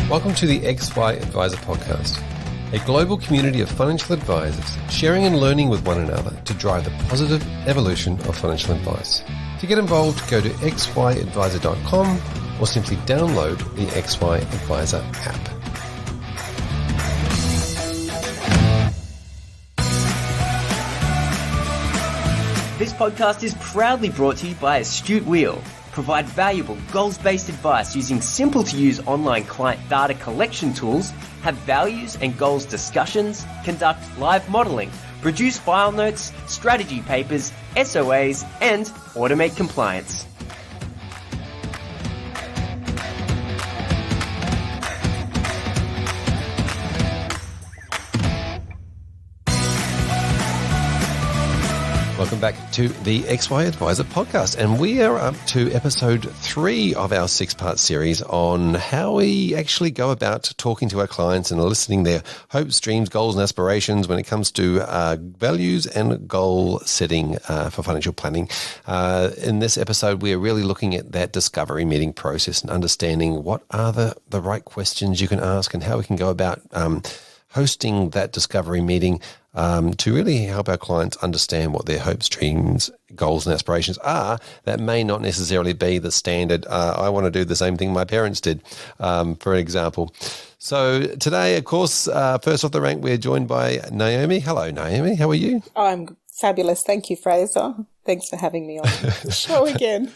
Welcome to the XY Advisor Podcast, a global community of financial advisors sharing and learning with one another to drive the positive evolution of financial advice. To get involved, go to xyadvisor.com or simply download the XY Advisor app. This podcast is proudly brought to you by Astute. Provide valuable goals-based advice using simple-to-use online client data collection tools, have values and goals discussions, conduct live modelling, produce file notes, strategy papers, SOAs, and automate compliance. Welcome back to the XY Advisor Podcast, and we are up to episode 3 of our 6-part series on how we actually go about talking to our clients and eliciting their hopes, dreams, goals, and aspirations when it comes to values and goal setting for financial planning. In this episode, we are really looking at that discovery meeting process and understanding what are the right questions you can ask and how we can go about hosting that discovery meeting to really help our clients understand what their hopes, dreams, goals, and aspirations are that may not necessarily be the standard, I want to do the same thing my parents did, for example. So today, of course, first off the rank, we're joined by Naomi. Hello, Naomi. How are you? I'm fabulous. Thank you, Fraser. Thanks for having me on the show again.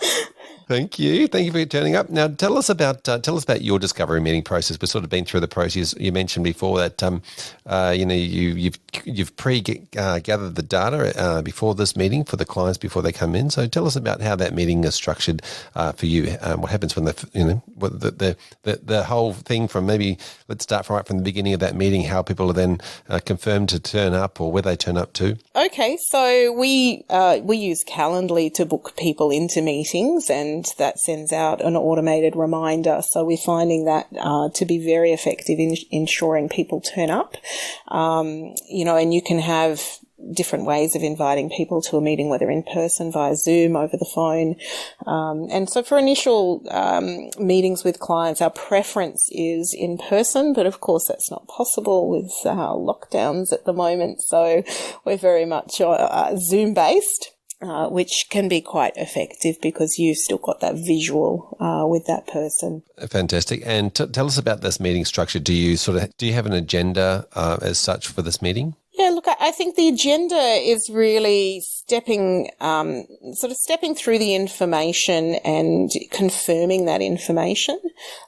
Thank you. Thank you for turning up. Now, tell us about your discovery meeting process. We've sort of been through the process. You mentioned before that you've gathered the data before this meeting for the clients before they come in. So tell us about how that meeting is structured for you. What happens when the whole thing from maybe let's start right from the beginning of that meeting. How people are then confirmed to turn up or where they turn up to. Okay, so we use Calendly to book people into meetings, and that sends out an automated reminder. So we're finding that to be very effective in ensuring people turn up. And you can have different ways of inviting people to a meeting, whether in person, via Zoom, over the phone. And so for initial meetings with clients, our preference is in person, but of course that's not possible with lockdowns at the moment. So we're very much Zoom-based. Which can be quite effective because you've still got that visual with that person. Fantastic. And tell us about this meeting structure. Do you have an agenda as such for this meeting? Yeah, look, I think the agenda is really stepping through the information and confirming that information.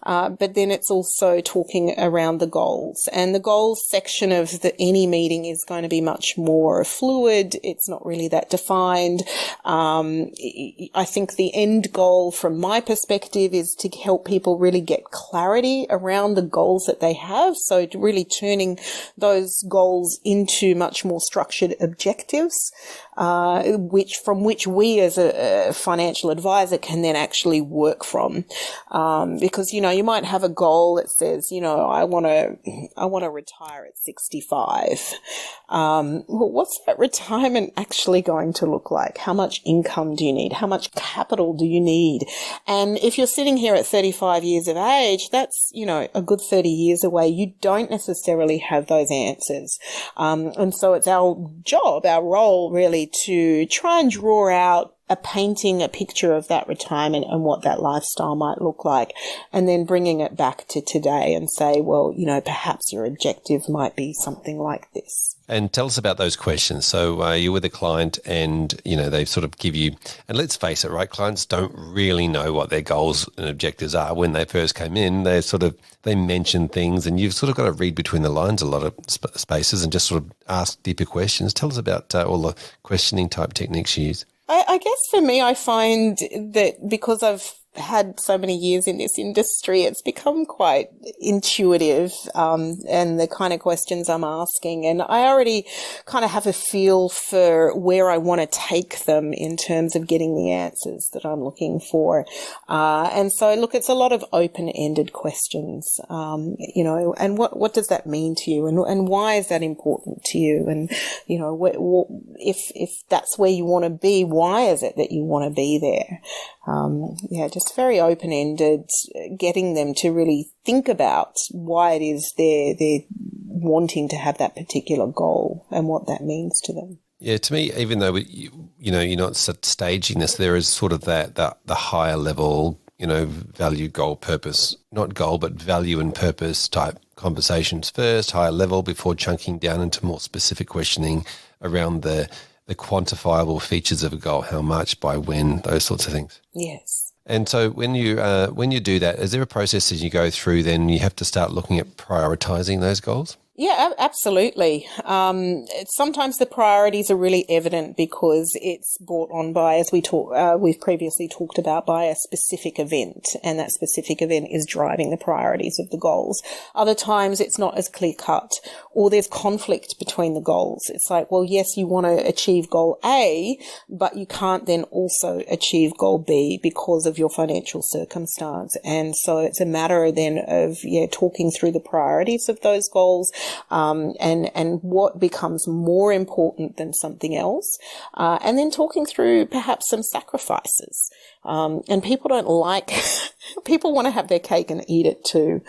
But then it's also talking around the goals, and the goals section of any meeting is going to be much more fluid. It's not really that defined. I think the end goal from my perspective is to help people really get clarity around the goals that they have. So really those goals into much more structured objectives, from which we as a financial advisor can then actually work from. Because, you might have a goal that says, I want to retire at 65. Well, what's that retirement actually going to look like? How much income do you need? How much capital do you need? And if you're sitting here at 35 years of age, that's, a good 30 years away. You don't necessarily have those answers. And so it's our job, our role really to try and draw out a picture of that retirement and what that lifestyle might look like, and then bringing it back to today and say, well, perhaps your objective might be something like this. And tell us about those questions. So you're with a client and, they sort of give you, and let's face it, right? Clients don't really know what their goals and objectives are when they first came in. They mention things, and you've sort of got to read between the lines a lot of spaces and just sort of ask deeper questions. Tell us about all the questioning type techniques you use. I guess for me, I find that because I've had so many years in this industry, it's become quite intuitive, and the kind of questions I'm asking. And I already kind of have a feel for where I want to take them in terms of getting the answers that I'm looking for. And so, look, it's a lot of open-ended questions, and what does that mean to you? And why is that important to you? And, if that's where you want to be, why is it that you want to be there? Just very open-ended, getting them to really think about why it is they're wanting to have that particular goal and what that means to them. Yeah, to me, even though you're not staging this, there is sort of the higher level, value, goal, purpose, not goal, but value and purpose type conversations first, higher level, before chunking down into more specific questioning around the quantifiable features of a goal, how much, by when, those sorts of things. Yes. And so when you do that, is there a process as you go through, then you have to start looking at prioritizing those goals? Yeah, absolutely. Sometimes the priorities are really evident because it's brought on by, as we've previously talked about, by a specific event, and that specific event is driving the priorities of the goals. Other times it's not as clear cut, or there's conflict between the goals. It's like, well, yes, you want to achieve goal A, but you can't then also achieve goal B because of your financial circumstance. And so it's a matter then of, talking through the priorities of those goals, and what becomes more important than something else, and then talking through perhaps some sacrifices. And people don't people want to have their cake and eat it too.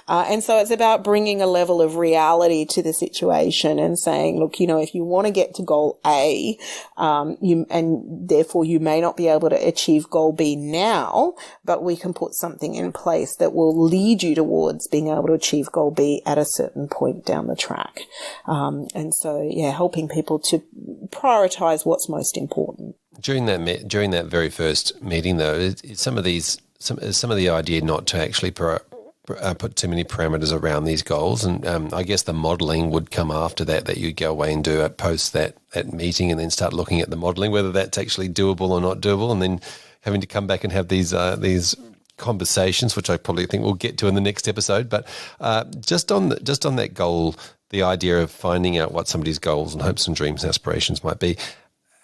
And so it's about bringing a level of reality to the situation and saying, look, if you want to get to goal A, and therefore you may not be able to achieve goal B now, but we can put something in place that will lead you towards being able to achieve goal B at a certain point down the track. And so, helping people to prioritize what's most important. During that very first meeting, though, is some of the idea not to actually put too many parameters around these goals, and I guess the modelling would come after that you go away and do it post that meeting, and then start looking at the modelling, whether that's actually doable or not doable, and then having to come back and have these conversations, which I probably think we'll get to in the next episode. But just on that goal, the idea of finding out what somebody's goals and hopes and dreams and aspirations might be.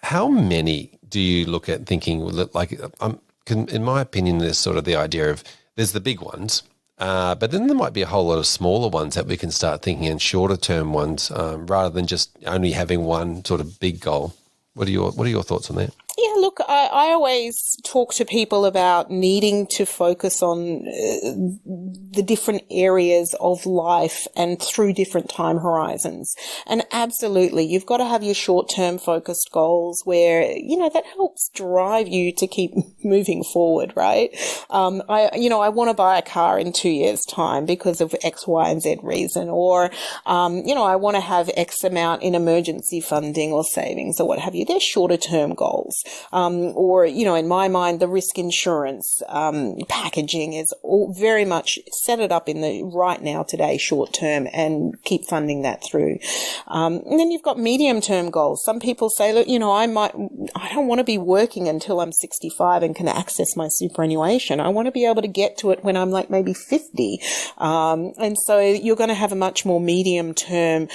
How many do you look at thinking, in my opinion, there's sort of the idea of, there's the big ones, but then there might be a whole lot of smaller ones that we can start thinking in, shorter term ones, rather than just only having one sort of big goal. What are your thoughts on that? Yeah, look, I always talk to people about needing to focus on the different areas of life and through different time horizons. And absolutely, you've got to have your short-term focused goals where, that helps drive you to keep moving forward, right? I want to buy a car in 2 years' time because of X, Y, and Z reason. Or, I want to have X amount in emergency funding or savings or what have you. They're shorter-term goals. Or, in my mind, the risk insurance packaging is all very much set it up in the right now, today, short term, and keep funding that through. And then you've got medium term goals. Some people say, look, I don't want to be working until I'm 65 and can access my superannuation. I want to be able to get to it when I'm like maybe 50. And so you're going to have a much more medium term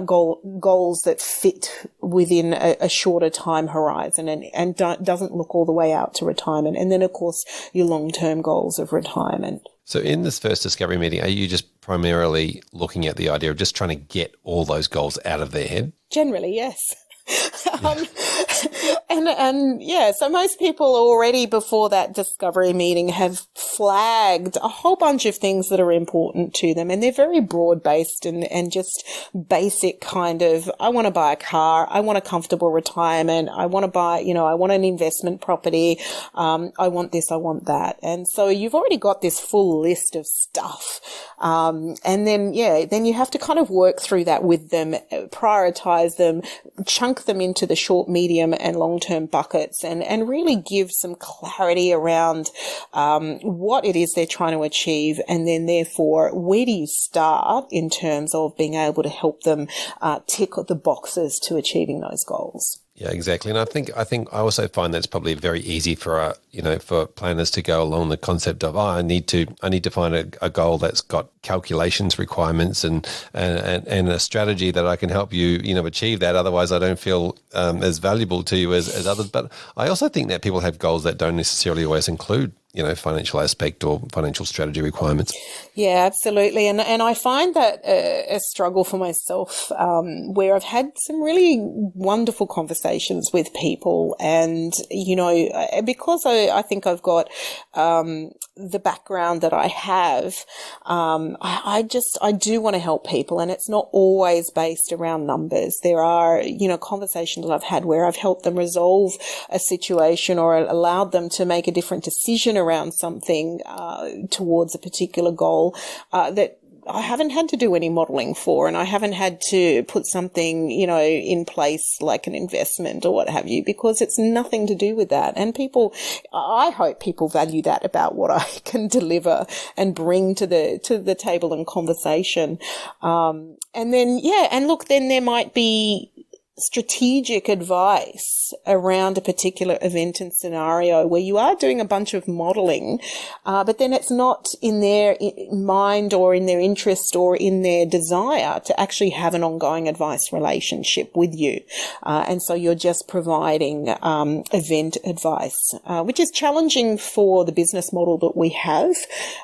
goals that fit within a shorter time horizon and doesn't look all the way out to retirement. And then, of course, your long-term goals of retirement. So in this first discovery meeting, are you just primarily looking at the idea of just trying to get all those goals out of their head? Generally, yes. So most people already before that discovery meeting have flagged a whole bunch of things that are important to them, and they're very broad based and just basic kind of, I want to buy a car, I want a comfortable retirement, I want to buy, I want an investment property, I want this, I want that. And so you've already got this full list of stuff. And then you have to kind of work through that with them, prioritize them, chunk them into the short, medium and long-term buckets and really give some clarity around what it is they're trying to achieve, and then therefore where do you start in terms of being able to help them tick the boxes to achieving those goals. Yeah, exactly. And I think I also find that's probably very easy for for planners to go along the concept of, I need to find a goal that's got calculations requirements and a strategy that I can help you achieve that. Otherwise, I don't feel as valuable to you as others. But I also think that people have goals that don't necessarily always include financial aspect or financial strategy requirements. Yeah, absolutely. And I find that a struggle for myself, where I've had some really wonderful conversations with people, and, because I think I've got the background that I have, I do want to help people, and it's not always based around numbers. There are, conversations that I've had where I've helped them resolve a situation or allowed them to make a different decision around something towards a particular goal that I haven't had to do any modelling for, and I haven't had to put something, in place like an investment or what have you, because it's nothing to do with that. And I hope people value that about what I can deliver and bring to the table and conversation. And then, then there might be strategic advice around a particular event and scenario where you are doing a bunch of modelling, but then it's not in their mind or in their interest or in their desire to actually have an ongoing advice relationship with you. And so you're just providing event advice, which is challenging for the business model that we have.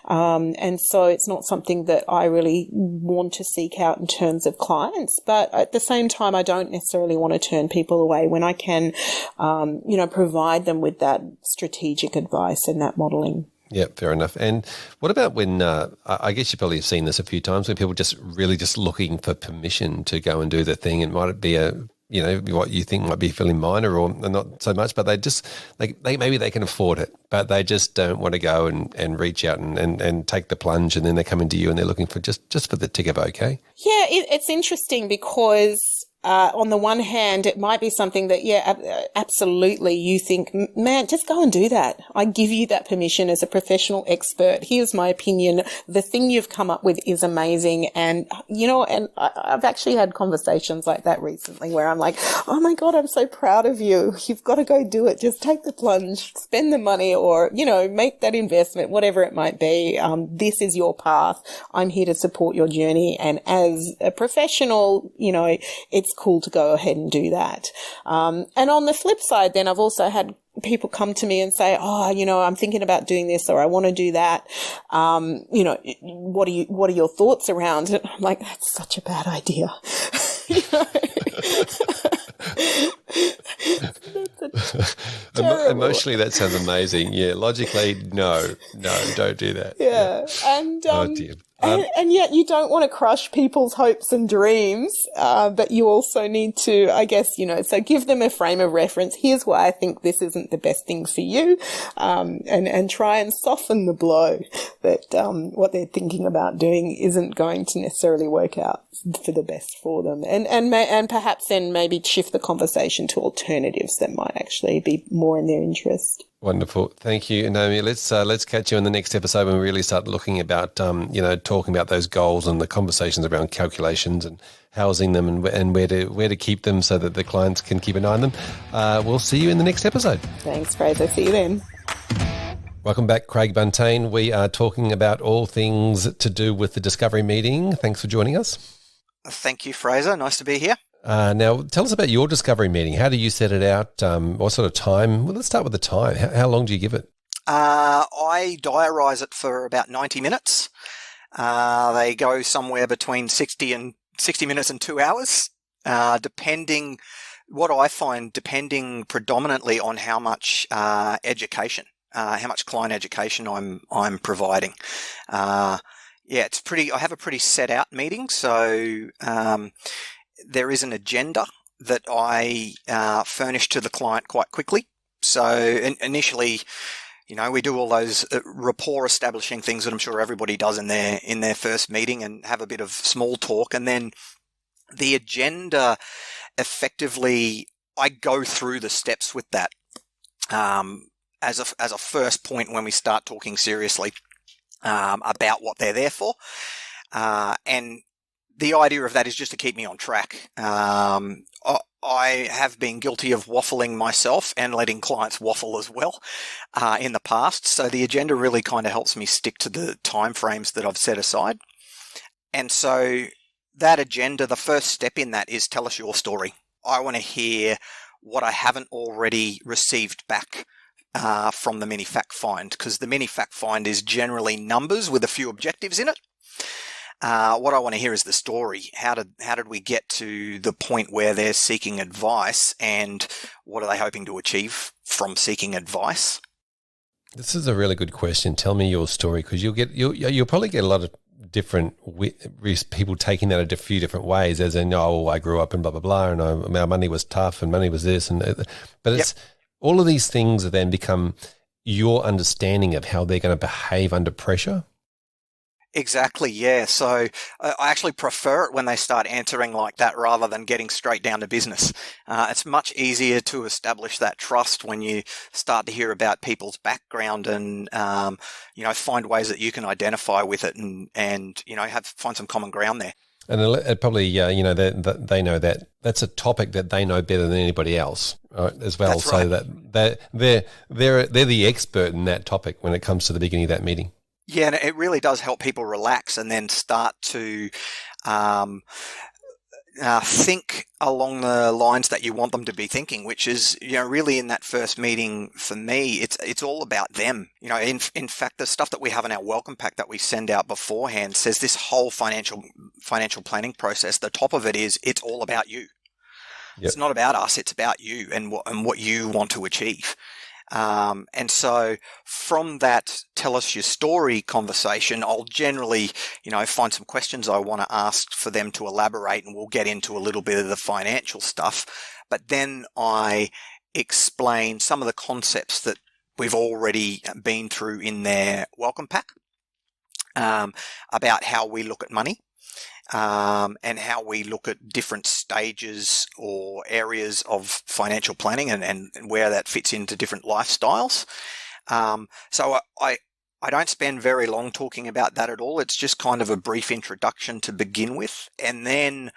And so it's not something that I really want to seek out in terms of clients, but at the same time, I don't necessarily want to turn people away when I can, provide them with that strategic advice and that modelling. Yeah, fair enough. And what about when, I guess you probably have seen this a few times, when people just looking for permission to go and do the thing, and might be what you think might be fairly minor or not so much, but maybe they can afford it, but they just don't want to go and reach out and take the plunge, and then they come into you and they're looking for just for the tick of okay. Yeah, it's interesting because on the one hand, it might be something that, absolutely, you think, man, just go and do that. I give you that permission as a professional expert. Here's my opinion. The thing you've come up with is amazing. And, and I've actually had conversations like that recently where I'm like, oh my God, I'm so proud of you. You've got to go do it. Just take the plunge, spend the money, or, make that investment, whatever it might be. This is your path. I'm here to support your journey. And as a professional, it's cool to go ahead and do that. And on the flip side, then I've also had people come to me and say, I'm thinking about doing this, or I want to do that. What are your thoughts around it? I'm like, that's such a bad idea. Emotionally, that sounds amazing. Yeah. Logically, no, don't do that. Yeah. And, oh dear. And yet you don't want to crush people's hopes and dreams, but you also need to, I guess, so give them a frame of reference. Here's why I think this isn't the best thing for you, and try and soften the blow that what they're thinking about doing isn't going to necessarily work out for the best for them, and perhaps then maybe shift the conversation to alternatives that might actually be more in their interest. Wonderful. Thank you, Naomi. Let's catch you in the next episode when we really start looking about, talking about those goals and the conversations around calculations and housing them and where to keep them so that the clients can keep an eye on them. We'll see you in the next episode. Thanks, Fraser. See you then. Welcome back, Craig Buntain. We are talking about all things to do with the Discovery meeting. Thanks for joining us. Thank you, Fraser. Nice to be here. Now, tell us about your Discovery meeting. How do you set it out? What sort of time? Well, let's start with the time. How long do you give it? I diarise it for about 90 minutes. They go somewhere between 60 minutes and 2 hours, depending predominantly on how much education, how much client education I'm providing. It's pretty. I have a pretty set out meeting, so there is an agenda that I furnish to the client quite quickly. So initially, we do all those rapport establishing things that I'm sure everybody does in their first meeting, and have a bit of small talk, and then the agenda, effectively, I go through the steps with that as a first point when we start talking seriously about what they're there for, and the idea of that is just to keep me on track. I have been guilty of waffling myself and letting clients waffle as well in the past. So the agenda really kind of helps me stick to the timeframes that I've set aside. And so that agenda, the first step in that is tell us your story. I want to hear what I haven't already received back from the mini fact find, because the mini fact find is generally numbers with a few objectives in it. What I want to hear is the story. How did we get to the point where they're seeking advice, and what are they hoping to achieve from seeking advice? This is a really good question. Tell me your story, because you'll probably get a lot of different people taking that a few different ways, as in, oh, I grew up in blah blah blah, and our money was tough, and money was this, but it's all of these things then become your understanding of how they're going to behave under pressure. Exactly, yeah. So I actually prefer it when they start answering like that rather than getting straight down to business. It's much easier to establish that trust when you start to hear about people's background and, find ways that you can identify with it and find some common ground there. And it probably, they know that that's a topic that they know better than anybody else, right, as well. That's right. So that they're the expert in that topic when it comes to the beginning of that meeting. Yeah, and it really does help people relax and then start to think along the lines that you want them to be thinking, which is, really in that first meeting for me, it's all about them. In fact, the stuff that we have in our welcome pack that we send out beforehand says this whole financial planning process, the top of it is, it's all about you. Yep. It's not about us, it's about you and what you want to achieve. And so from that tell us your story conversation, I'll generally, find some questions I want to ask for them to elaborate, and we'll get into a little bit of the financial stuff. But then I explain some of the concepts that we've already been through in their welcome pack, about how we look at money. And how we look at different stages or areas of financial planning and where that fits into different lifestyles. So I don't spend very long talking about that at all. It's just kind of a brief introduction to begin with. And then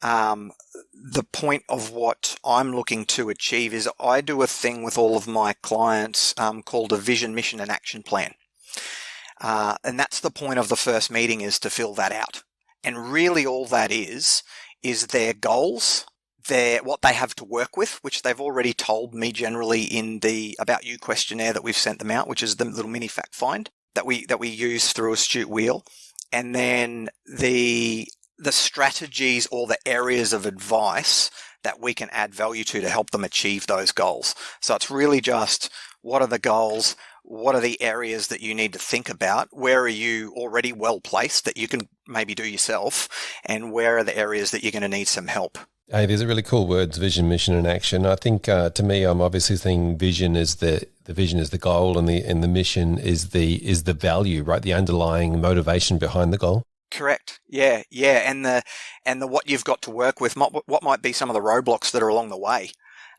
the point of what I'm looking to achieve is I do a thing with all of my clients called a vision, mission, and action plan. And that's the point of the first meeting, is to fill that out. And really all that is their goals, what they have to work with, which they've already told me generally in the About You questionnaire that we've sent them out, which is the little mini fact find that we use through Astute Wheel. And then the strategies or the areas of advice that we can add value to help them achieve those goals. So it's really just, what are the goals? What are the areas that you need to think about? Where are you already well placed that you can maybe do yourself? And where are the areas that you're going to need some help? Hey, these are really cool words: vision, mission, and action. I think to me, I'm obviously thinking vision is the vision is the goal, and the mission is the value, right? The underlying motivation behind the goal. Correct. Yeah. And the what you've got to work with, what might be some of the roadblocks that are along the way,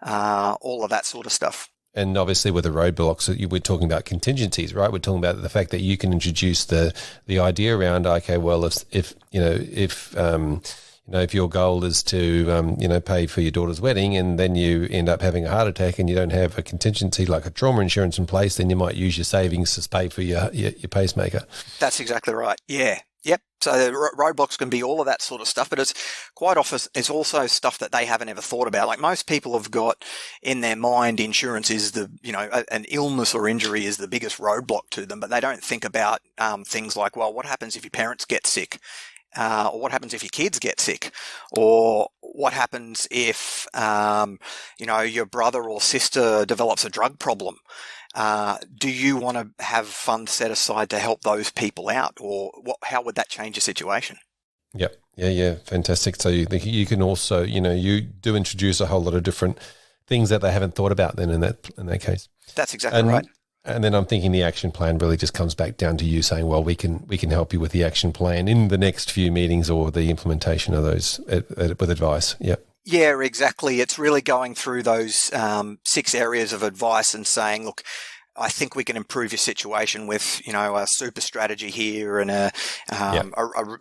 all of that sort of stuff. And obviously with the roadblocks, we're talking about contingencies, right? We're talking about the fact that you can introduce the idea around, okay, well, if your goal is to, pay for your daughter's wedding, and then you end up having a heart attack and you don't have a contingency like a trauma insurance in place, then you might use your savings to pay for your pacemaker. That's exactly right. Yeah. Yep. So roadblocks can be all of that sort of stuff, but it's quite often it's also stuff that they haven't ever thought about. Like most people have got in their mind, insurance is an illness or injury is the biggest roadblock to them, but they don't think about things like, well, what happens if your parents get sick? Or what happens if your kids get sick? Or what happens if, your brother or sister develops a drug problem? Do you want to have funds set aside to help those people out, or how would that change your situation? Yep. Yeah. Fantastic. So you can also, you do introduce a whole lot of different things that they haven't thought about then in that case. That's exactly right. And then I'm thinking the action plan really just comes back down to you saying, well, we can help you with the action plan in the next few meetings or the implementation of those with advice. Yep. Yeah, exactly. It's really going through those 6 areas of advice and saying, look, I think we can improve your situation with, a super strategy here and a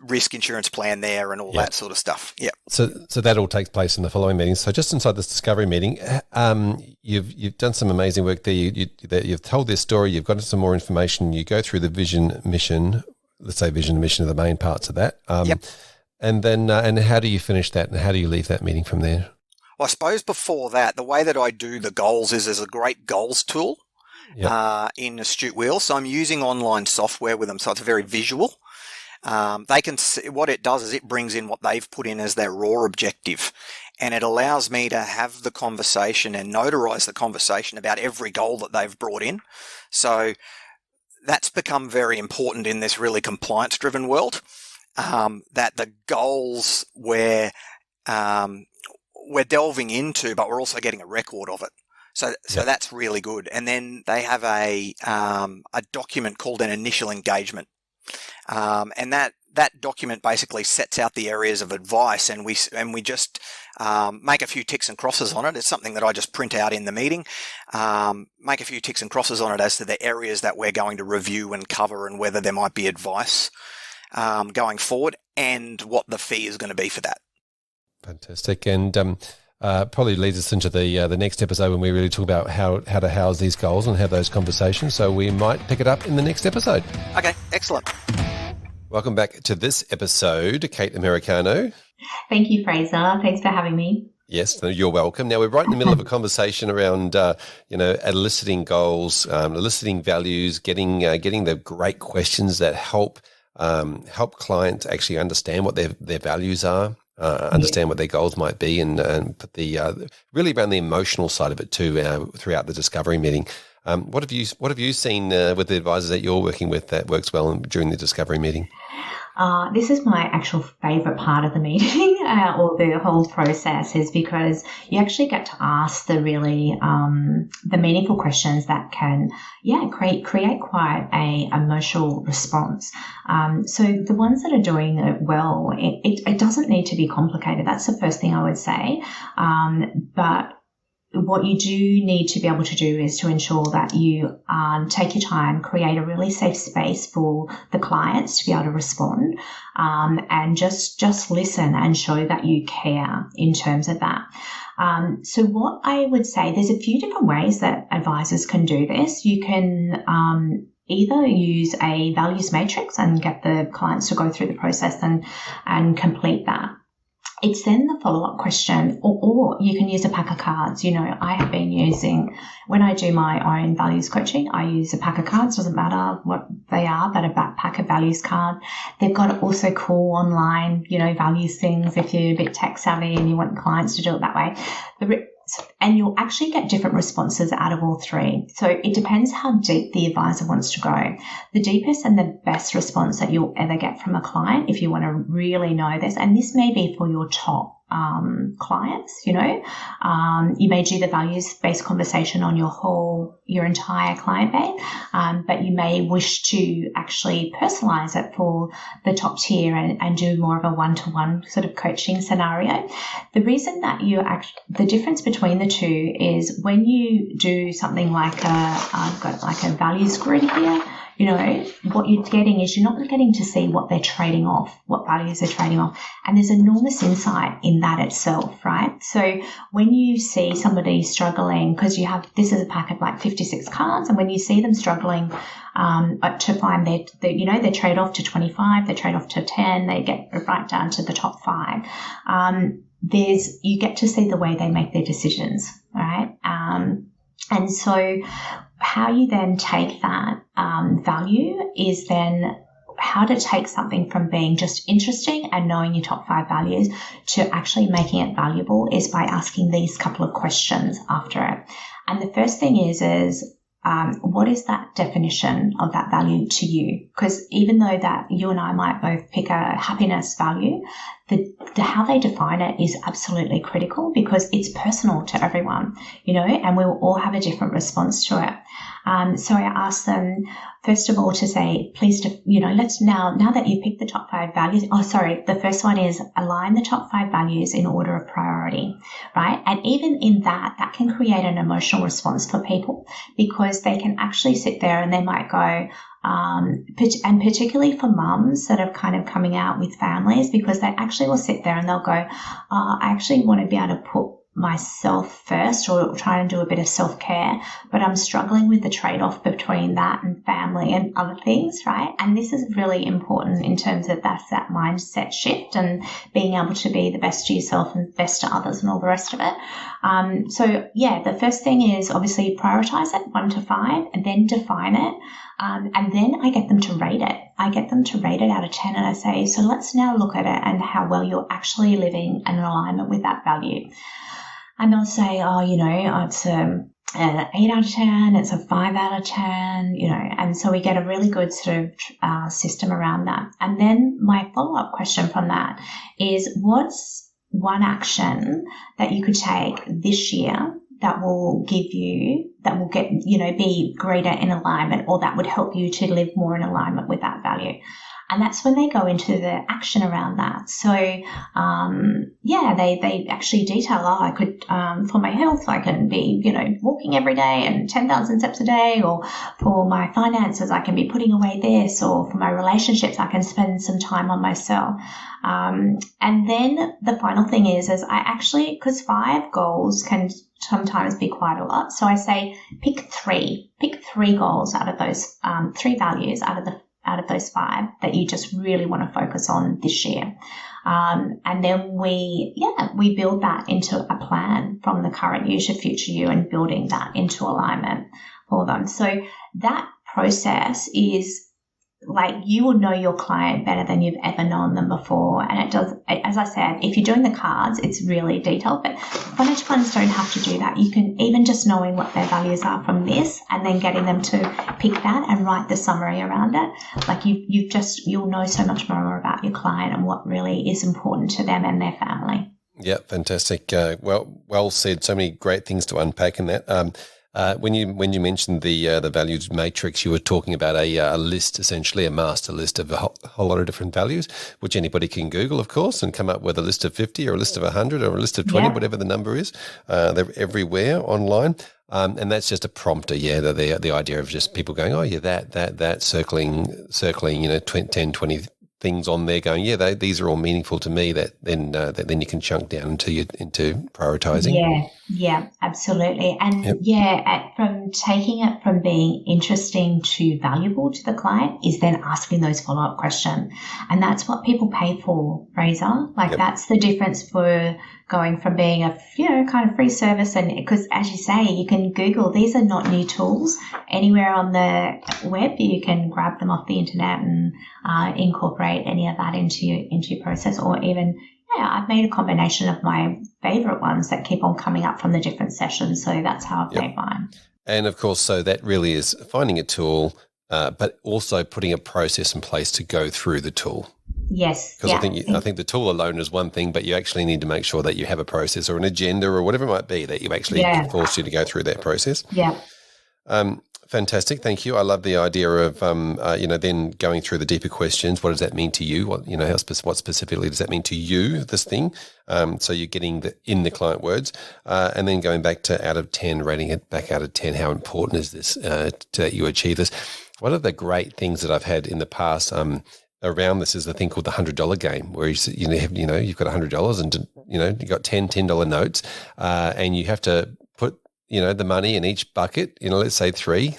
risk insurance plan there and all that sort of stuff. Yeah. So that all takes place in the following meetings. So just inside this discovery meeting, you've done some amazing work there. You've told this story. You've got some more information. You go through the vision, mission. Let's say vision, mission are the main parts of that. Yep. And then, and how do you finish that? And how do you leave that meeting from there? Well, I suppose before that, the way that I do the goals is there's a great goals tool in Astute Wheel. So I'm using online software with them, so it's very visual. They can see, what it does is it brings in what they've put in as their raw objective, and it allows me to have the conversation and notarize the conversation about every goal that they've brought in. So that's become very important in this really compliance-driven world, that the goals we're delving into, but we're also getting a record of it. So that's really good. And then they have a document called an initial engagement. And that document basically sets out the areas of advice, and we just make a few ticks and crosses on it. It's something that I just print out in the meeting, make a few ticks and crosses on it as to the areas that we're going to review and cover, and whether there might be advice going forward, and what the fee is going to be for that. Fantastic. And probably leads us into the next episode when we really talk about how to house these goals and have those conversations. So we might pick it up in the next episode. Okay, excellent. Welcome back to this episode, Cate Americano. Thank you, Fraser. Thanks for having me. Yes, you're welcome. Now, we're right in the middle of a conversation around, eliciting goals, eliciting values, getting the great questions that help clients actually understand what their values are. Understand what their goals might be, and put the really around the emotional side of it too throughout the discovery meeting. What have you seen with the advisors that you're working with that works well during the discovery meeting? This is my actual favourite part of the meeting or the whole process, is because you actually get to ask the really the meaningful questions that can create quite a emotional response. So the ones that are doing it well, it doesn't need to be complicated. That's the first thing I would say. But what you do need to be able to do is to ensure that you take your time, create a really safe space for the clients to be able to respond, and just listen and show that you care in terms of that. So what I would say, there's a few different ways that advisors can do this. You can either use a values matrix and get the clients to go through the process and complete that. It's then the follow-up question, or you can use a pack of cards. I have been using, when I do my own values coaching, I use a pack of cards. Doesn't matter what they are, but a pack of values card. They've got also cool online, values things if you're a bit tech savvy and you want clients to do it that way. And you'll actually get different responses out of all three. So it depends how deep the advisor wants to go. The deepest and the best response that you'll ever get from a client, if you want to really know this, and this may be for your top clients, you may do the values-based conversation on your entire client base, but you may wish to actually personalize it for the top tier and do more of a one-to-one sort of coaching scenario. The reason that the difference between the two is when you do something like I've got like a values grid here, what you're getting is you're not getting to see what they're trading off, what values they're trading off. And there's enormous insight in that itself, right? So when you see somebody struggling, because this is a pack of like 56 cards, and when you see them struggling to find their trade-off to 25, their trade-off to 10, they get right down to the top 5. You get to see the way they make their decisions, right? And so how you then take that value is then how to take something from being just interesting and knowing your top 5 values to actually making it valuable is by asking these couple of questions after it. And the first thing is what is that definition of that value to you? Because even though that you and I might both pick a happiness value, how they define it is absolutely critical, because it's personal to everyone, and we'll all have a different response to it. So I asked them, first of all, to say, please, let's now that you picked the top 5 values, the first one is align the top 5 values in order of priority, right? And even in that can create an emotional response for people, because they can actually sit there and they might go, and particularly for mums that are kind of coming out with families, because they actually will sit there and they'll go, I actually want to be able to put myself first or try and do a bit of self-care, but I'm struggling with the trade-off between that and family and other things, right? And this is really important in terms of that mindset shift and being able to be the best to yourself and best to others and all the rest of it. So yeah, the first thing is obviously prioritize it 1 to 5 and then define it. And then I get them to rate it. I get them to rate it out of 10 and I say, so let's now look at it and how well you're actually living in alignment with that value. And they'll say, oh, it's an 8 out of 10, it's a 5 out of 10, and so we get a really good sort of system around that. And then my follow-up question from that is, what's one action that you could take this year that will get, be greater in alignment, or that would help you to live more in alignment with that value? And that's when they go into the action around that. So, they actually detail, I could, for my health, I can be, walking every day and 10,000 steps a day, or for my finances, I can be putting away this, or for my relationships, I can spend some time on myself. And then the final thing is I actually, because 5 goals can sometimes be quite a lot. So I say, pick 3 goals out of those, 3 values out of those 5 that you just really want to focus on this year. And then we build that into a plan from the current you to future you and building that into alignment for them. So that process is like, you will know your client better than you've ever known them before. And it does, as I said, if you're doing the cards, it's really detailed, but financial planners don't have to do that. You can even just knowing what their values are from this and then getting them to pick that and write the summary around it. Like you'll know so much more about your client and what really is important to them and their family. Yeah, fantastic. Well said. So many great things to unpack in that. When you mentioned the values matrix, you were talking about a list, essentially a master list of a whole lot of different values, which anybody can Google, of course, and come up with a list of 50 or a list of 100 or a list of 20, whatever the number is. They're everywhere online. And that's just a prompter, the idea of just people going, oh, yeah, that, circling, 10, 20 things on there going, these are all meaningful to me, that then you can chunk down into prioritizing. Yeah, absolutely. And from taking it from being interesting to valuable to the client is then asking those follow-up questions. And that's what people pay for, Fraser. That's the difference for going from being a, kind of free service. And because as you say, you can Google, these are not new tools. Anywhere on the web, you can grab them off the internet and incorporate any of that into your process, or even I've made a combination of my favorite ones that keep on coming up from the different sessions. So that's how I've made mine. And of course, so that really is finding a tool, but also putting a process in place to go through the tool. Yes. Because I think the tool alone is one thing, but you actually need to make sure that you have a process or an agenda or whatever it might be that you actually force you to go through that process. Yeah. Fantastic. Thank you. I love the idea of, then going through the deeper questions. What does that mean to you? What specifically does that mean to you, this thing? So you're getting in the client words, and then going back to out of 10, rating it back out of 10. How important is this that you achieve this? One of the great things that I've had in the past around this is the thing called the $100 game, where you've got $100 and you've got $10 notes, and you have to put the money in each bucket, let's say three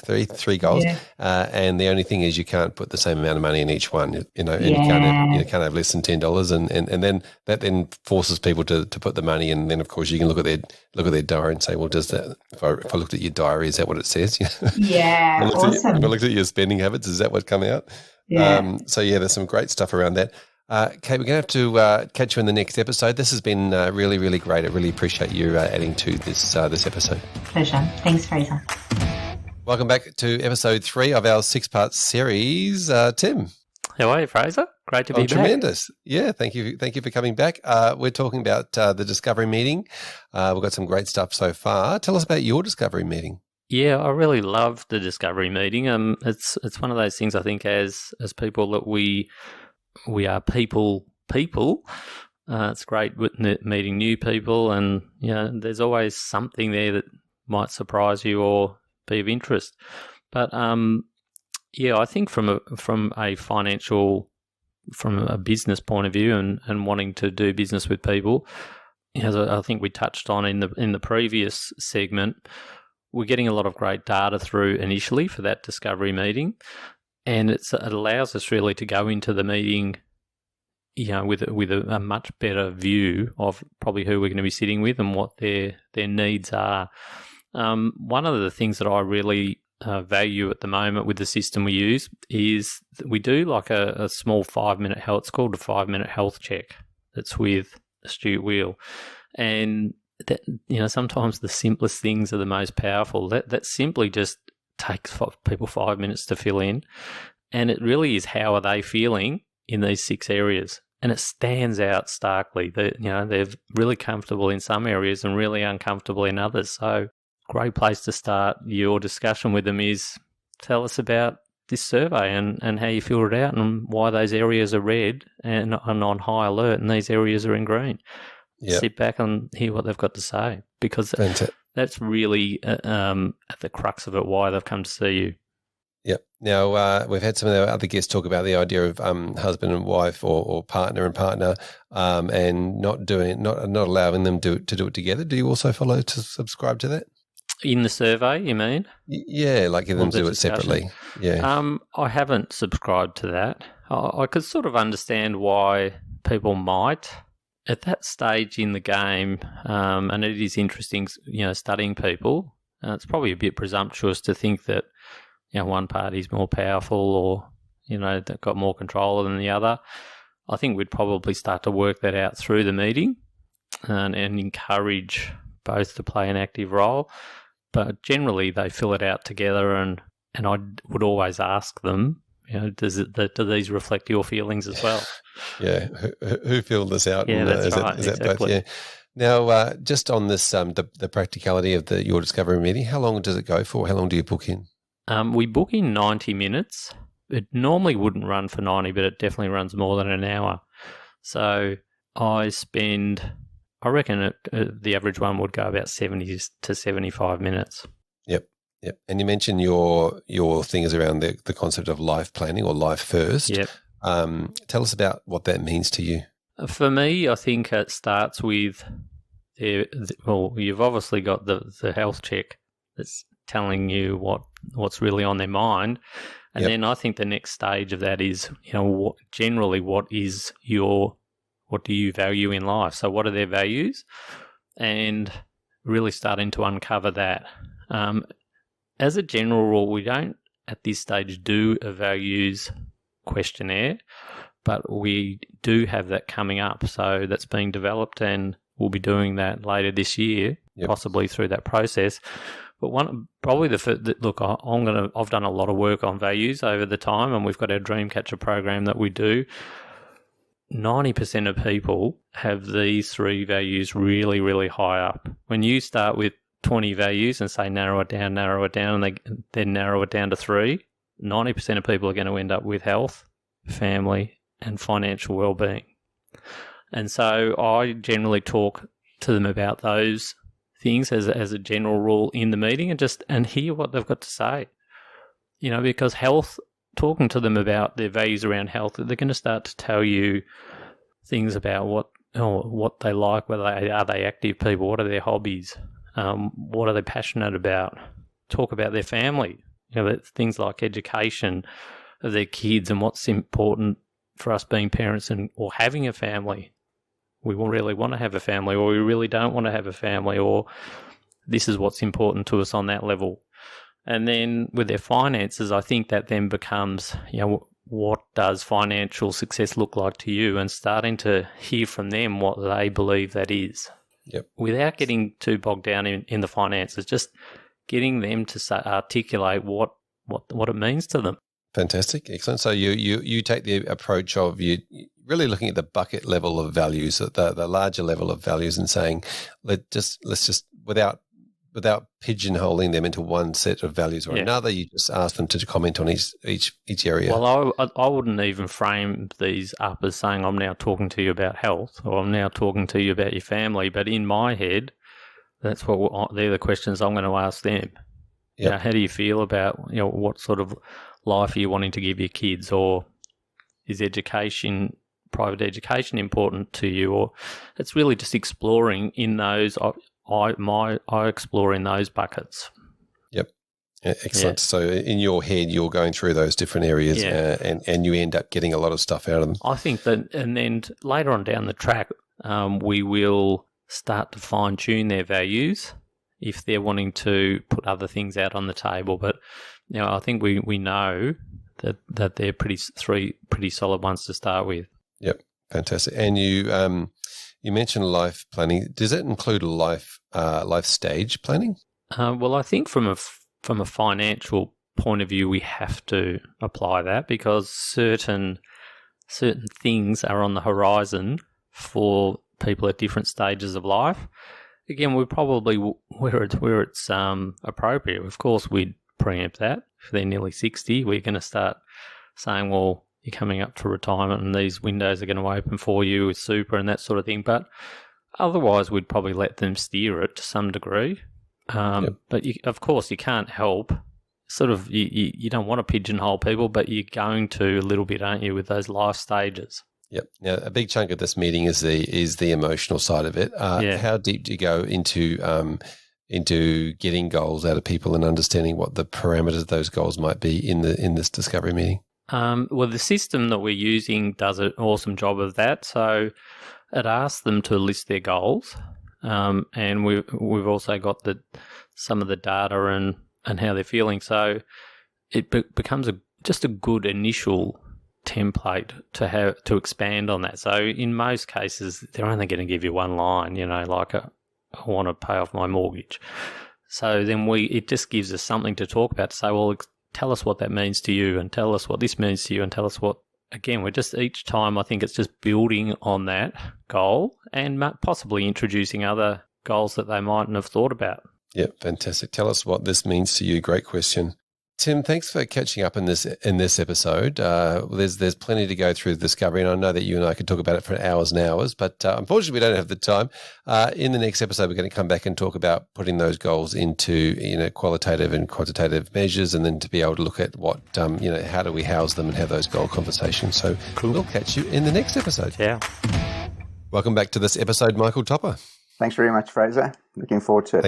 goals. And the only thing is you can't put the same amount of money in each one, and you can't have less than $10. And then that then forces people to put the money in. And then of course you can look at their diary and say, well, does that, if I looked at your diary, is that what it says? Yeah. Awesome. If I looked at your spending habits, is that what's come out? Yeah. There's some great stuff around that. Kate, we're going to have to catch you in the next episode. This has been really, really great. I really appreciate you adding to this episode. Pleasure. Thanks, Fraser. Welcome back to episode 3 of our 6-part series. Tim. How are you, Fraser? Great to be back. Tremendous. Yeah, thank you for coming back. We're talking about the discovery meeting. We've got some great stuff so far. Tell us about your discovery meeting. Yeah, I really love the discovery meeting. It's one of those things I think as people that we are people. It's great with meeting new people, and there's always something there that might surprise you or be of interest. But I think from a business point of view and wanting to do business with people, as I think we touched on in the previous segment, we're getting a lot of great data through initially for that discovery meeting, and it allows us really to go into the meeting, with a much better view of probably who we're going to be sitting with and what their needs are. One of the things that I really value at the moment with the system we use is that we do like a small 5-minute health. It's called a 5-minute health check. That's with Astute Wheel, and that sometimes the simplest things are the most powerful. That simply just takes people 5 minutes to fill in, and it really is how are they feeling in these 6 areas, and it stands out starkly. They're really comfortable in some areas and really uncomfortable in others. So, great place to start your discussion with them is tell us about this survey and how you filled it out and why those areas are red and on high alert and these areas are in green. Yep. Sit back and hear what they've got to say, because that's really at the crux of it, why they've come to see you. Yep. Now, we've had some of our other guests talk about the idea of husband and wife or partner and partner and not allowing them to do it together. Do you also subscribe to that? In the survey, you mean? Yeah, like give them to do it separately. Yeah. I haven't subscribed to that. I could sort of understand why people might at that stage in the game, and it is interesting, studying people. It's probably a bit presumptuous to think that one party's more powerful or they've got more control than the other. I think we'd probably start to work that out through the meeting and encourage both to play an active role. But generally, they fill it out together, and I would always ask them, do these reflect your feelings as well? Yeah, who filled this out? Yeah, that's right. Is that exactly. both? Yeah. Now, just on this, the practicality of your discovery meeting, how long does it go for? How long do you book in? We book in 90 minutes. It normally wouldn't run for 90, but it definitely runs more than an hour. So I reckon the average one would go about 70 to 75 minutes. Yep. And you mentioned your thing is around the concept of life planning or life first. Yep. Tell us about what that means to you. For me, I think it starts with, you've obviously got the health check that's telling you what's really on their mind. And then I think the next stage of that is, what do you value in life? So what are their values? And really starting to uncover that. As a general rule, we don't at this stage do a values questionnaire, but we do have that coming up. So that's being developed, and we'll be doing that later this year, possibly through that process. But I've done a lot of work on values over the time, and we've got our Dreamcatcher program that we do. 90% of people have these 3 values really, really high up. When you start with 20 values and say narrow it down, and they then narrow it down to 3, 90% of people are going to end up with health, family, and financial well-being. And so I generally talk to them about those things as a general rule in the meeting and hear what they've got to say. Because health, talking to them about their values around health, they're going to start to tell you things about what they like, are they active people, what are their hobbies, what are they passionate about. Talk about their family, things like education of their kids and what's important for us being parents or having a family. We really want to have a family, or we really don't want to have a family, or this is what's important to us on that level. And then with their finances, I think that then becomes, what does financial success look like to you? And starting to hear from them what they believe that is. Yep. Without getting too bogged down in the finances, just getting them to articulate what it means to them. Fantastic. Excellent. So you take the approach of you really looking at the bucket level of values, the larger level of values, and saying, let's just without pigeonholing them into one set of values or another, you just ask them to comment on each area. Well, I wouldn't even frame these up as saying I'm now talking to you about health or I'm now talking to you about your family, but in my head, they're the questions I'm going to ask them. Yep. How do you feel about what sort of life are you wanting to give your kids, or is education private education important to you? Or it's really just exploring in those. I explore in those buckets. Yep. Excellent. Yeah. So in your head, you're going through those different areas, and you end up getting a lot of stuff out of them. I think that, and then later on down the track, we will start to fine tune their values if they're wanting to put other things out on the table. But I think we know that they're three pretty solid ones to start with. Yep, fantastic. And you mentioned life planning. Does that include life stage planning? Well, I think from a financial point of view, we have to apply that because certain things are on the horizon for people at different stages of life. Again, we're probably where it's appropriate. Of course, we'd preempt that. If they're nearly 60, we're going to start saying, well, you're coming up to retirement and these windows are going to open for you with super and that sort of thing. But otherwise, we'd probably let them steer it to some degree. But of course, you can't help. Sort of, you don't want to pigeonhole people, but you're going to a little bit, aren't you, with those life stages? Yep. Now, a big chunk of this meeting is the emotional side of it. How deep do you go into getting goals out of people and understanding what the parameters of those goals might be in this discovery meeting? Well, the system that we're using does an awesome job of that. So it asks them to list their goals, and we've also got some of the data and how they're feeling. So it becomes just a good initial template to expand on that. So in most cases, they're only going to give you one line, like I want to pay off my mortgage. So then it just gives us something to talk about, to say, well, tell us what that means to you, and tell us what this means to you, and tell us what, again, we're just each time, I think it's just building on that goal and possibly introducing other goals that they mightn't have thought about. Yeah, fantastic. Tell us what this means to you. Great question. Tim, thanks for catching up in this episode. There's plenty to go through the discovery, and I know that you and I could talk about it for hours and hours, but unfortunately we don't have the time. In the next episode, we're going to come back and talk about putting those goals into qualitative and quantitative measures, and then to be able to look at what how do we house them and have those goal conversations. So cool. We'll catch you in the next episode. Yeah. Welcome back to this episode, Michael Topper. Thanks very much, Fraser. Looking forward to it.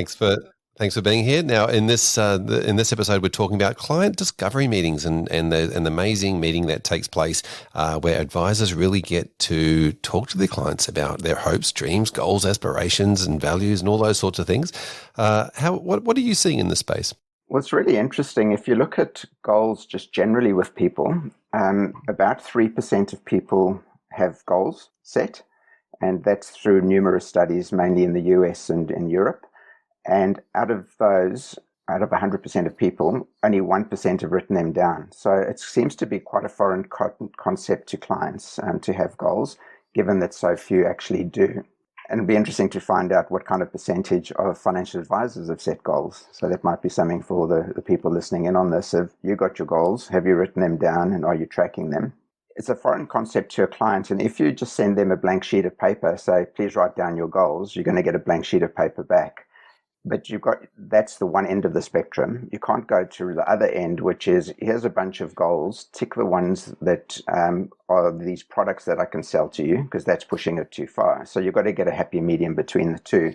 Thanks for being here. Now, in this episode, we're talking about client discovery meetings and the amazing meeting that takes place where advisors really get to talk to their clients about their hopes, dreams, goals, aspirations, and values, and all those sorts of things. What are you seeing in this space? Well, it's really interesting. If you look at goals just generally with people, about 3% of people have goals set, and that's through numerous studies, mainly in the US and in Europe. And out of 100% of people, only 1% have written them down. So it seems to be quite a foreign concept to clients to have goals, given that so few actually do. And it'd be interesting to find out what kind of percentage of financial advisors have set goals. So that might be something for the people listening in on this. Have you got your goals? Have you written them down? And are you tracking them? It's a foreign concept to a client. And if you just send them a blank sheet of paper, say, please write down your goals, you're going to get a blank sheet of paper back. But that's the one end of the spectrum. You can't go to the other end, which is, here's a bunch of goals, tick the ones that are these products that I can sell to you, because that's pushing it too far. So you've got to get a happy medium between the two.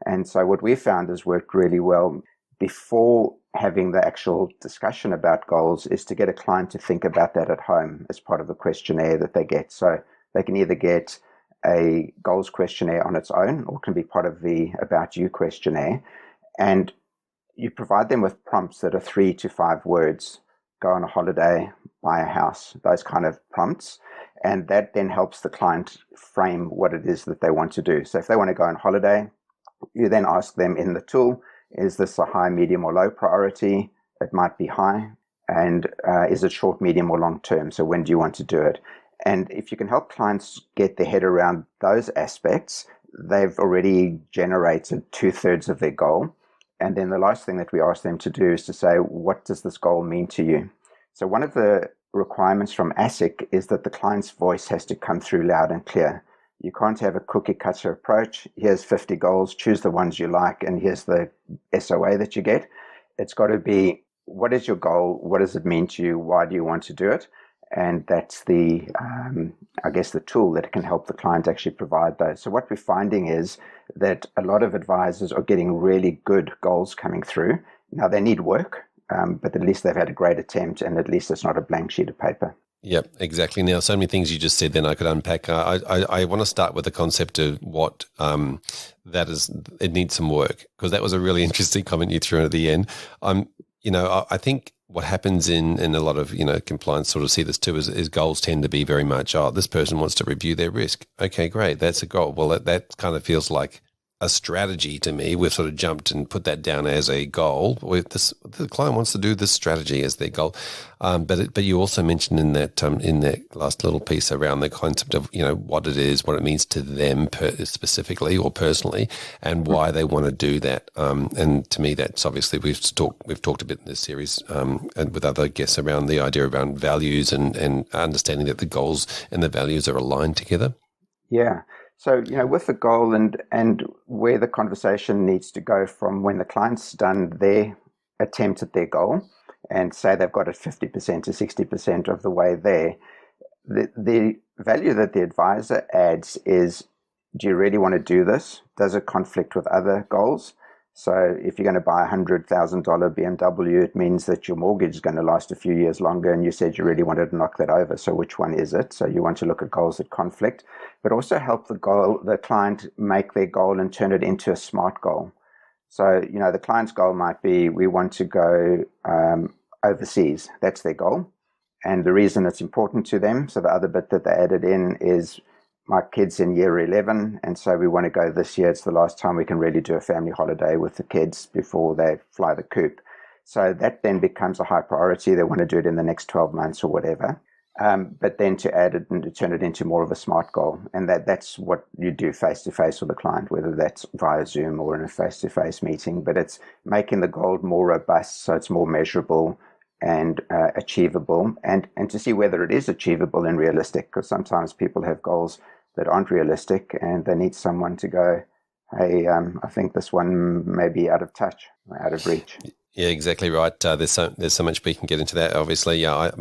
And so what we found has worked really well before having the actual discussion about goals is to get a client to think about that at home as part of the questionnaire that they get. So they can either get a goals questionnaire on its own, or can be part of the About You questionnaire. And you provide them with prompts that are 3 to 5 words. Go on a holiday, buy a house, those kind of prompts. And that then helps the client frame what it is that they want to do. So if they want to go on holiday, you then ask them in the tool, is this a high, medium, or low priority? It might be high. And is it short, medium, or long term? So when do you want to do it? And if you can help clients get their head around those aspects, they've already generated 2/3 of their goal. And then the last thing that we ask them to do is to say, what does this goal mean to you? So one of the requirements from ASIC is that the client's voice has to come through loud and clear. You can't have a cookie cutter approach. Here's 50 goals, choose the ones you like, and here's the SOA that you get. It's got to be, what is your goal? What does it mean to you? Why do you want to do it? And that's the, I guess, the tool that can help the client actually provide those. So what we're finding is that a lot of advisors are getting really good goals coming through. Now they need work, but at least they've had a great attempt, and at least it's not a blank sheet of paper. Yep, exactly. Now, so many things you just said then I could unpack. I want to start with the concept of what that is. It needs some work, because that was a really interesting comment you threw in at the end. I think what happens in a lot of, compliance sort of see this too is goals tend to be very much, this person wants to review their risk. Okay, great. That's a goal. Well, that kind of feels like a strategy to me. We've sort of jumped and put that down as a goal. The client wants to do this strategy as their goal. But you also mentioned in that last little piece around the concept of, what it is, what it means to them specifically or personally, and why they want to do that. And to me, that's obviously we've talked a bit in this series and with other guests around the idea around values and understanding that the goals and the values are aligned together. Yeah. So, with the goal and where the conversation needs to go from when the client's done their attempt at their goal and say they've got it 50% to 60% of the way there, the value that the advisor adds is, do you really want to do this? Does it conflict with other goals? So if you're going to buy a $100,000 BMW, it means that your mortgage is going to last a few years longer, and you said you really wanted to knock that over. So which one is it? So you want to look at goals that conflict, but also help the client make their goal and turn it into a SMART goal. So, the client's goal might be, we want to go overseas. That's their goal. And the reason it's important to them, so the other bit that they added in is, my kid's in year 11, and so we want to go this year. It's the last time we can really do a family holiday with the kids before they fly the coop. So that then becomes a high priority. They want to do it in the next 12 months or whatever. But then to add it and to turn it into more of a SMART goal. And that's what you do face-to-face with the client, whether that's via Zoom or in a face-to-face meeting. But it's making the goal more robust, so it's more measurable and achievable, and to see whether it is achievable and realistic, because sometimes people have goals that aren't realistic and they need someone to go, hey, I think this one may be out of touch, out of reach. Yeah, exactly right. There's so much we can get into that. Obviously, yeah.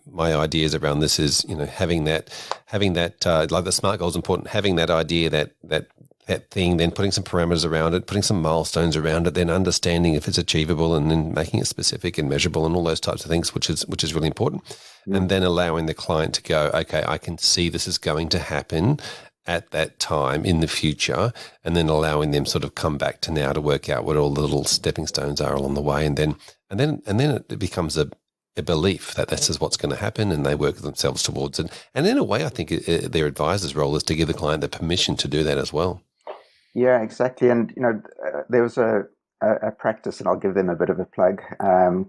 My ideas around this is, having that like the SMART goal is important. Having that idea, that thing, then putting some parameters around it, putting some milestones around it, then understanding if it's achievable, and then making it specific and measurable and all those types of things, which is really important. Yeah. And then allowing the client to go, okay, I can see this is going to happen at that time in the future, and then allowing them sort of come back to now to work out what all the little stepping stones are along the way, and then it becomes a belief that this is what's going to happen, and they work themselves towards it. And in a way, I think their advisor's role is to give the client the permission to do that as well. Yeah, exactly. And there was a practice, and I'll give them a bit of a plug,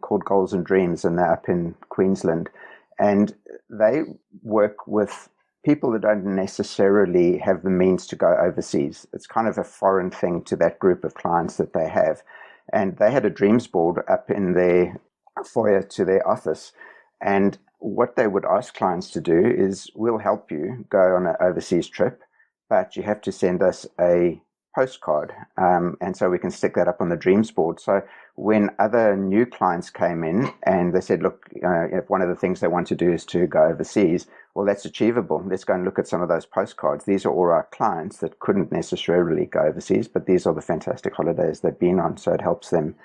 called Goals and Dreams, and they're up in Queensland, and they work with people that don't necessarily have the means to go overseas. It's kind of a foreign thing to that group of clients that they have. And they had a dreams board up in their foyer to their office. And what they would ask clients to do is, we'll help you go on an overseas trip, but you have to send us a postcard. And so we can stick that up on the dreams board. So when other new clients came in and they said, look, if one of the things they want to do is to go overseas, well, that's achievable. Let's go and look at some of those postcards. These are all our clients that couldn't necessarily go overseas, but these are the fantastic holidays they've been on. So it helps them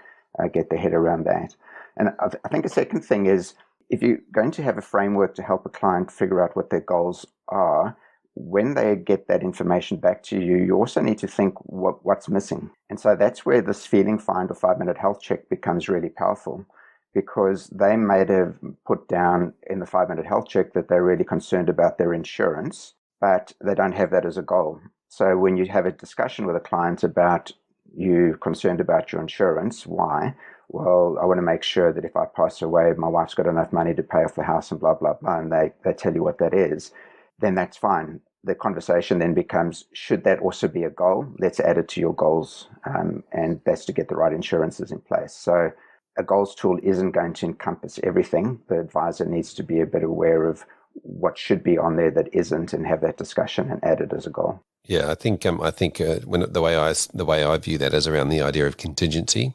get their head around that. And I think the second thing is, if you're going to have a framework to help a client figure out what their goals are, when they get that information back to you, you also need to think what's missing. And so that's where this feeling find or 5-minute health check becomes really powerful, because they might have put down in the 5-minute health check that they're really concerned about their insurance, but they don't have that as a goal. So when you have a discussion with a client about, you concerned about your insurance, why? Well, I want to make sure that if I pass away, my wife's got enough money to pay off the house and blah, blah, blah, and they tell you what that is, then that's fine. The conversation then becomes, should that also be a goal? Let's add it to your goals, and that's to get the right insurances in place. So a goals tool isn't going to encompass everything. The advisor needs to be a bit aware of what should be on there that isn't, and have that discussion and add it as a goal. Yeah, I think when the way I view that is around the idea of contingency,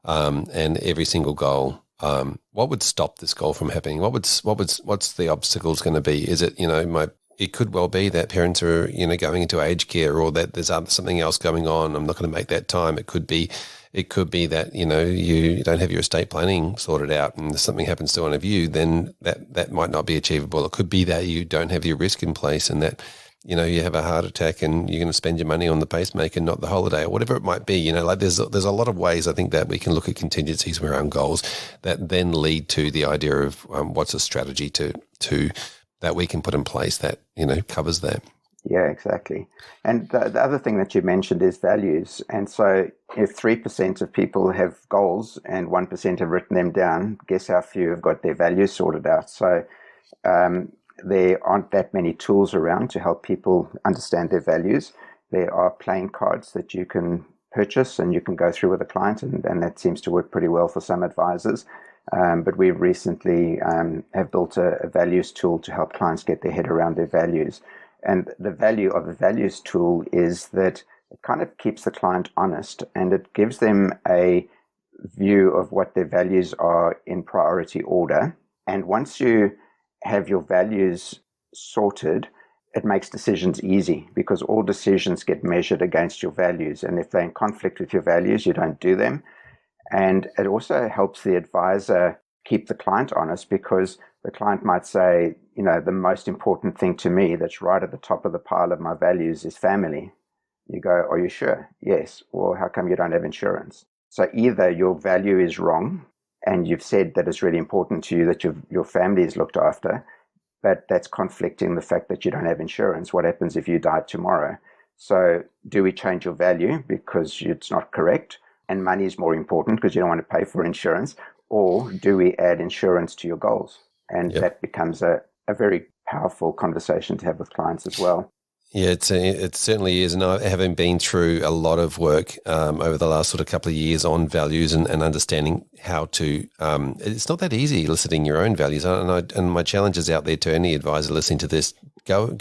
and every single goal what would stop this goal from happening? What's the obstacles going to be? Is it, it could well be that parents are, going into aged care, or that there's something else going on. I'm not going to make that time. It could be that, you don't have your estate planning sorted out and something happens to one of you, then that might not be achievable. It could be that you don't have your risk in place and that, you have a heart attack and you're going to spend your money on the pacemaker, not the holiday, or whatever it might be. There's a lot of ways I think that we can look at contingencies around goals that then lead to the idea of what's a strategy to that we can put in place that, covers that. Yeah, exactly. And the other thing that you mentioned is values. And so if 3% of people have goals and 1% have written them down, guess how few have got their values sorted out? So there aren't that many tools around to help people understand their values. There are playing cards that you can purchase and you can go through with a client, and that seems to work pretty well for some advisors. But we recently have built a values tool to help clients get their head around their values. And the value of the values tool is that it kind of keeps the client honest, and it gives them a view of what their values are in priority order. And once you have your values sorted, it makes decisions easy, because all decisions get measured against your values. And if they're in conflict with your values, you don't do them. And it also helps the advisor keep the client honest, because the client might say, the most important thing to me that's right at the top of the pile of my values is family. You go, are you sure? Yes. Well, how come you don't have insurance? So either your value is wrong and you've said that it's really important to you that your family is looked after, but that's conflicting the fact that you don't have insurance. What happens if you die tomorrow? So do we change your value because it's not correct and money is more important because you don't want to pay for insurance? Or do we add insurance to your goals? And that becomes a very powerful conversation to have with clients as well. Yeah, it certainly is. And I having been through a lot of work over the last sort of couple of years on values and understanding how to, it's not that easy eliciting your own values. And my challenge is out there to any advisor listening to this, go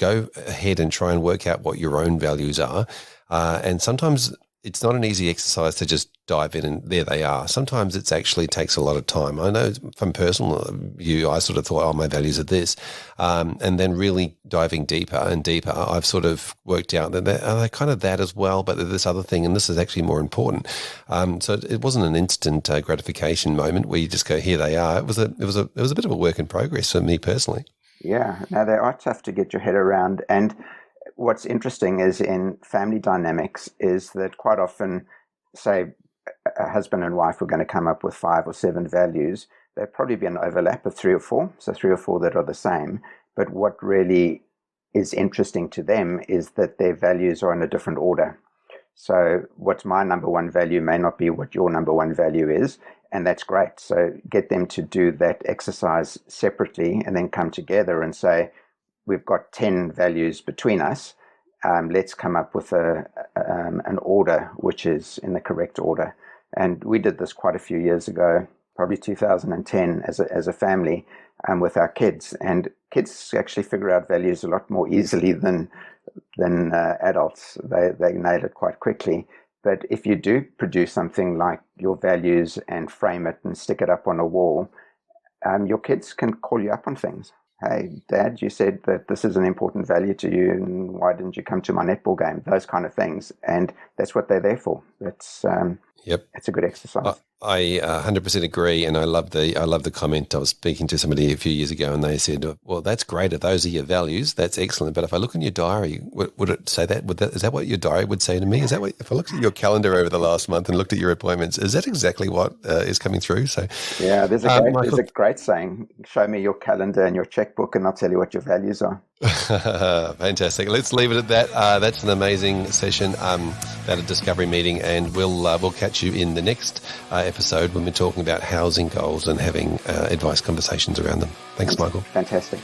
ahead and try and work out what your own values are. And sometimes it's not an easy exercise to just dive in and there they are. Sometimes it actually takes a lot of time. I know from personal view, I sort of thought, my values are this. And then really diving deeper and deeper, I've sort of worked out that they're kind of that as well, but they're this other thing, and this is actually more important. So it wasn't an instant gratification moment where you just go, here they are. It was a bit of a work in progress for me personally. Yeah, now they are tough to get your head around. And what's interesting is in family dynamics is that quite often, say, a husband and wife are going to come up with 5 or 7 values. There'll probably be an overlap of 3 or 4, so 3 or 4 that are the same. But what really is interesting to them is that their values are in a different order. So what's my number one value may not be what your number one value is, and that's great. So get them to do that exercise separately and then come together and say, we've got 10 values between us. Let's come up with an order which is in the correct order. And we did this quite a few years ago, probably 2010, as a family, with our kids. And kids actually figure out values a lot more easily than adults. They nail it quite quickly. But if you do produce something like your values and frame it and stick it up on a wall, your kids can call you up on things. Hey, Dad, you said that this is an important value to you, and why didn't you come to my netball game? Those kind of things. And that's what they're there for. It's a good exercise. I 100% agree, and I love the comment. I was speaking to somebody a few years ago, and they said, "Well, that's great. If those are your values, that's excellent. But if I look in your diary, would it say that? Is that what your diary would say to me? Is that what? If I looked at your calendar over the last month and looked at your appointments, is that exactly what is coming through?" So, yeah, there's a great saying: "Show me your calendar and your checkbook, and I'll tell you what your values are." Fantastic. Let's leave it at that. That's an amazing session at a discovery meeting, and we'll catch you in the next episode when we're talking about housing goals and having advice conversations around them. Thanks, Michael. Fantastic.